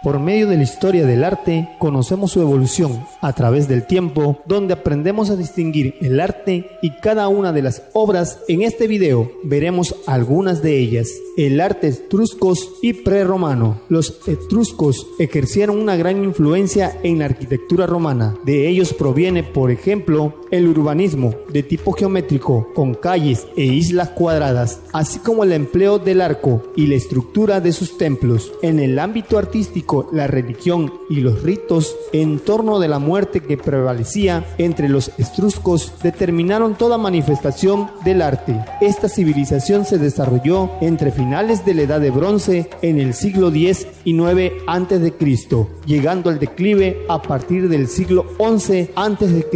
Por medio de la historia del arte, conocemos su evolución a través del tiempo, donde aprendemos a distinguir el arte y cada una de las obras. En este video veremos algunas de ellas. El arte etruscos y prerromano. Los etruscos ejercieron una gran influencia en la arquitectura romana. De ellos proviene, por ejemplo, el urbanismo de tipo geométrico, con calles e islas cuadradas, así como el empleo del arco y la estructura de sus templos. En el ámbito artístico, la religión y los ritos en torno de la muerte que prevalecía entre los etruscos determinaron toda manifestación del arte. Esta civilización se desarrolló entre finales de la Edad de Bronce en el siglo X y IX a.C., llegando al declive a partir del siglo XI a.C.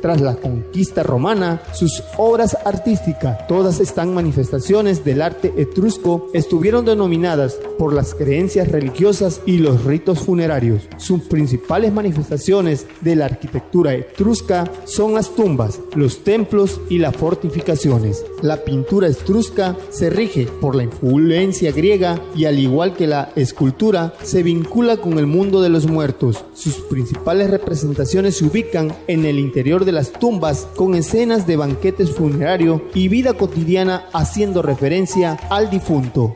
Tras la conquista romana, sus obras artísticas, todas estas manifestaciones del arte etrusco, estuvieron denominadas por las creencias religiosas y los ritos funerarios. Sus principales manifestaciones de la arquitectura etrusca son las tumbas, los templos y las fortificaciones. La pintura etrusca se rige por la influencia griega y, al igual que la escultura, se vincula con el mundo de los muertos. Sus principales representaciones se ubican en el interior de las tumbas, con escenas de banquetes funerarios y vida cotidiana haciendo referencia al difunto.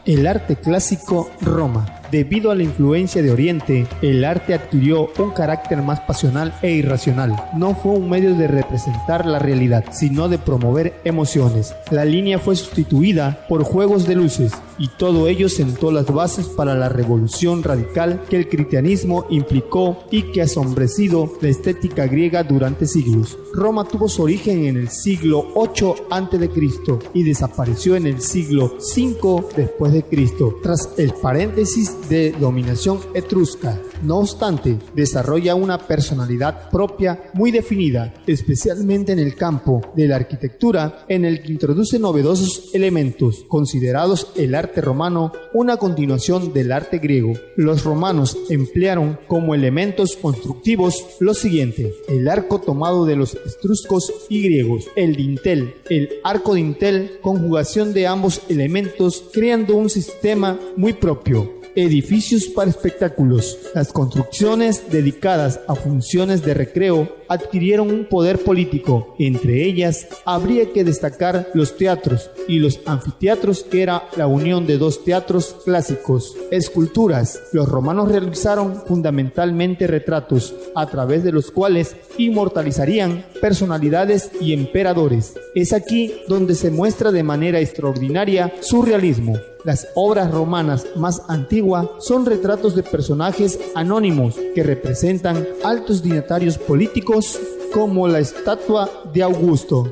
El arte clásico Roma. Debido a la influencia de Oriente, el arte adquirió un carácter más pasional e irracional. No fue un medio de representar la realidad, sino de promover emociones. La línea fue sustituida por juegos de luces, y todo ello sentó las bases para la revolución radical que el cristianismo implicó y que ha asombrecido la estética griega durante siglos. Roma tuvo su origen en el siglo VIII a.C. y desapareció en el siglo V después de Cristo, tras el paréntesis de dominación etrusca. No obstante, desarrolla una personalidad propia muy definida, especialmente en el campo de la arquitectura, en el que introduce novedosos elementos, considerados el arte romano una continuación del arte griego. Los romanos emplearon como elementos constructivos lo siguiente: el arco tomado de los etruscos y griegos, el dintel, el arco dintel, conjugación de ambos elementos, creando un sistema muy propio. Edificios para espectáculos. Las construcciones dedicadas a funciones de recreo adquirieron un poder político. Entre ellas, habría que destacar los teatros y los anfiteatros, que era la unión de dos teatros clásicos. Esculturas. Los romanos realizaron fundamentalmente retratos, a través de los cuales inmortalizarían personalidades y emperadores. Es aquí donde se muestra de manera extraordinaria su realismo. Las obras romanas más antiguas son retratos de personajes anónimos que representan altos dignatarios políticos, como la estatua de Augusto.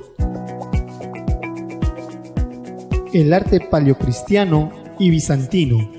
El arte paleocristiano y bizantino.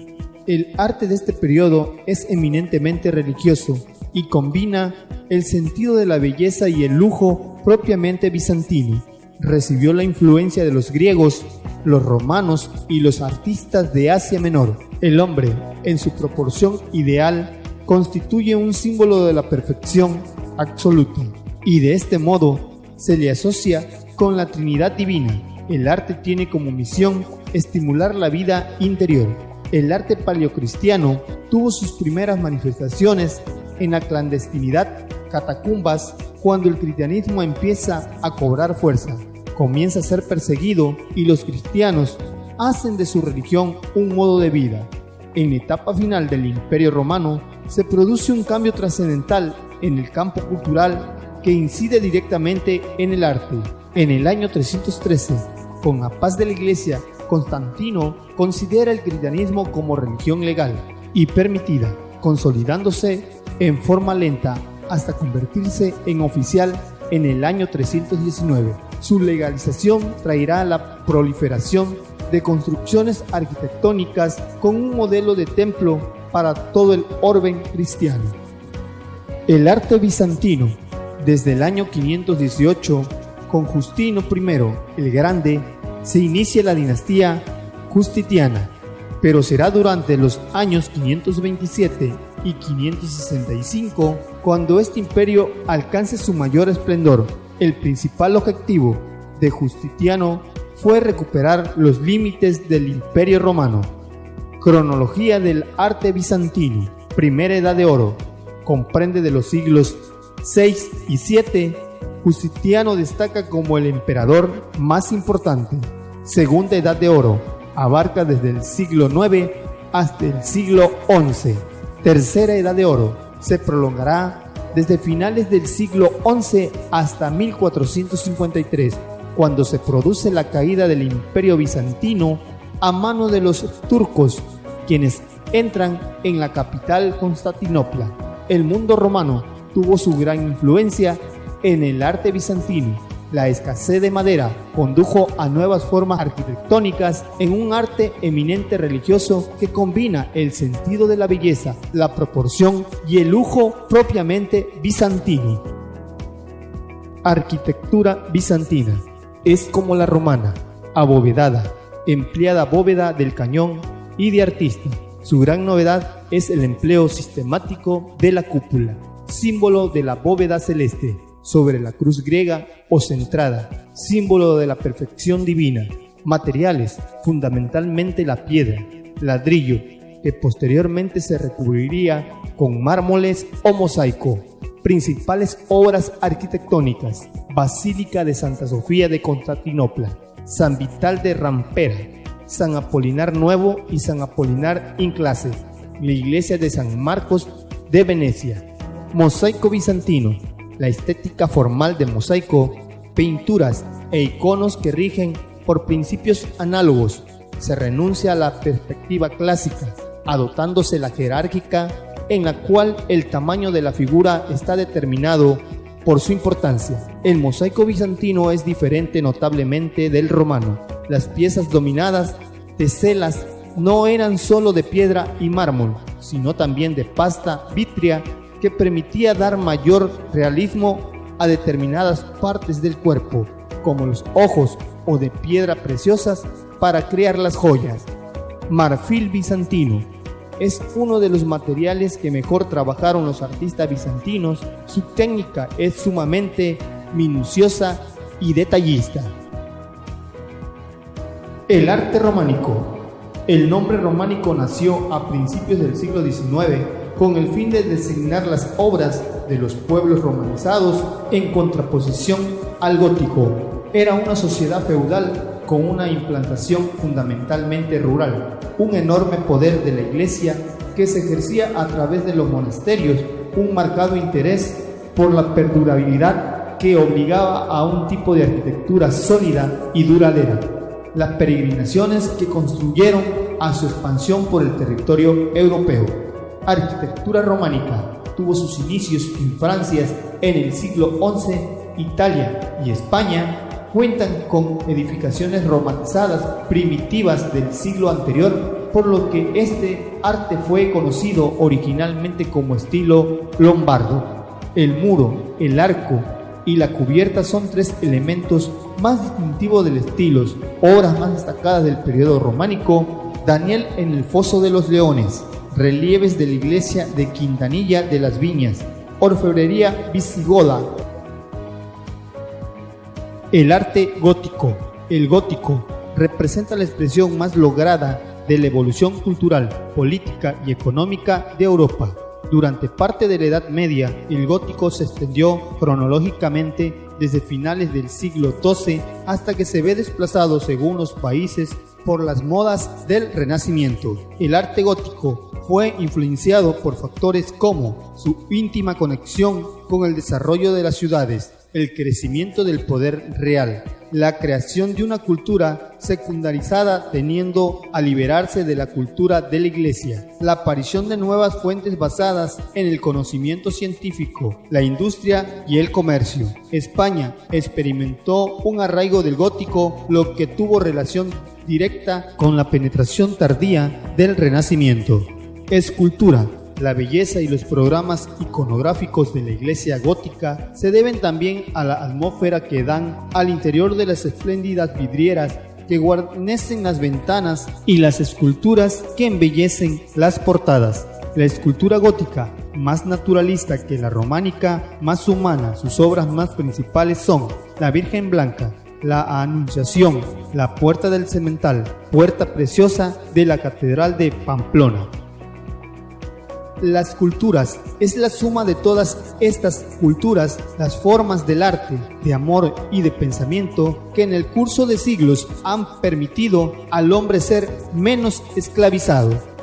El arte de este periodo es eminentemente religioso y combina el sentido de la belleza y el lujo propiamente bizantino. Recibió la influencia de los griegos, los romanos y los artistas de Asia Menor. El hombre, en su proporción ideal, constituye un símbolo de la perfección absoluta, y de este modo se le asocia con la Trinidad Divina. El arte tiene como misión estimular la vida interior. El arte paleocristiano tuvo sus primeras manifestaciones en la clandestinidad, catacumbas, cuando el cristianismo empieza a cobrar fuerza. Comienza a ser perseguido y los cristianos hacen de su religión un modo de vida. En la etapa final del Imperio Romano se produce un cambio trascendental en el campo cultural que incide directamente en el arte. En el año 313, con la paz de la Iglesia, Constantino considera el cristianismo como religión legal y permitida, consolidándose en forma lenta hasta convertirse en oficial en el año 319. Su legalización traerá la proliferación de construcciones arquitectónicas con un modelo de templo para todo el orden cristiano. El arte bizantino. Desde el año 518, con Justino I el Grande, se inicia la dinastía Justiniana, pero será durante los años 527 y 565 cuando este imperio alcance su mayor esplendor. El principal objetivo de Justiniano fue recuperar los límites del Imperio Romano. Cronología del arte bizantino. Primera Edad de Oro. Comprende de los siglos 6 y 7. Justiniano destaca como el emperador más importante. Segunda Edad de Oro. Abarca desde el siglo 9 hasta el siglo 11. Tercera Edad de Oro. Se prolongará desde finales del siglo 11 hasta 1453, cuando se produce la caída del Imperio Bizantino a mano de los turcos, quienes entran en la capital Constantinopla. El mundo romano tuvo su gran influencia en el arte bizantino. La escasez de madera condujo a nuevas formas arquitectónicas en un arte eminente religioso que combina el sentido de la belleza, la proporción y el lujo propiamente bizantino. Arquitectura bizantina es como la romana, abovedada, empleada bóveda del cañón y de artista. Su gran novedad es el empleo sistemático de la cúpula, símbolo de la bóveda celeste, sobre la cruz griega o centrada, símbolo de la perfección divina. Materiales, fundamentalmente la piedra, ladrillo, que posteriormente se recubriría con mármoles o mosaico. Principales obras arquitectónicas: Basílica de Santa Sofía de Constantinopla, San Vital de Rampera, San Apolinar Nuevo y San Apolinar Inclase, la iglesia de San Marcos de Venecia. Mosaico bizantino: la estética formal de mosaico, pinturas e iconos que rigen por principios análogos. Se renuncia a la perspectiva clásica, adoptándose la jerárquica, en la cual el tamaño de la figura está determinado por su importancia. El mosaico bizantino es diferente notablemente del romano. Las piezas dominadas de celas no eran solo de piedra y mármol, sino también de pasta vítrea, que permitía dar mayor realismo a determinadas partes del cuerpo, como los ojos, o de piedra preciosas para crear las joyas. Marfil bizantino es uno de los materiales que mejor trabajaron los artistas bizantinos. Su técnica es sumamente minuciosa y detallista. El arte románico. El nombre románico nació a principios del siglo XIX con el fin de designar las obras de los pueblos romanizados en contraposición al gótico. Era una sociedad feudal con una implantación fundamentalmente rural, un enorme poder de la iglesia que se ejercía a través de los monasterios, un marcado interés por la perdurabilidad que obligaba a un tipo de arquitectura sólida y duradera. Las peregrinaciones que construyeron a su expansión por el territorio europeo. Arquitectura románica tuvo sus inicios en Francia en el siglo XI. Italia y España cuentan con edificaciones romanizadas primitivas del siglo anterior, por lo que este arte fue conocido originalmente como estilo lombardo. El muro, el arco y la cubierta son tres elementos más distintivos del estilo. Obras más destacadas del periodo románico: Daniel en el Foso de los Leones, relieves de la iglesia de Quintanilla de las Viñas, orfebrería visigoda. El arte gótico. El gótico representa la expresión más lograda de la evolución cultural, política y económica de Europa. Durante parte de la Edad Media, el gótico se extendió cronológicamente desde finales del siglo XII hasta que se ve desplazado, según los países, por las modas del Renacimiento. El arte gótico fue influenciado por factores como su íntima conexión con el desarrollo de las ciudades, el crecimiento del poder real, la creación de una cultura secundarizada teniendo a liberarse de la cultura de la Iglesia, la aparición de nuevas fuentes basadas en el conocimiento científico, la industria y el comercio. España experimentó un arraigo del gótico, lo que tuvo relación directa con la penetración tardía del Renacimiento. Escultura. La belleza y los programas iconográficos de la iglesia gótica se deben también a la atmósfera que dan al interior de las espléndidas vidrieras que guarnecen las ventanas y las esculturas que embellecen las portadas. La escultura gótica, más naturalista que la románica, más humana. Sus obras más principales son la Virgen Blanca, la Anunciación, la puerta del Semental, puerta preciosa de la Catedral de Pamplona. Las culturas es la suma de todas estas culturas, las formas del arte, de amor y de pensamiento que en el curso de siglos han permitido al hombre ser menos esclavizado.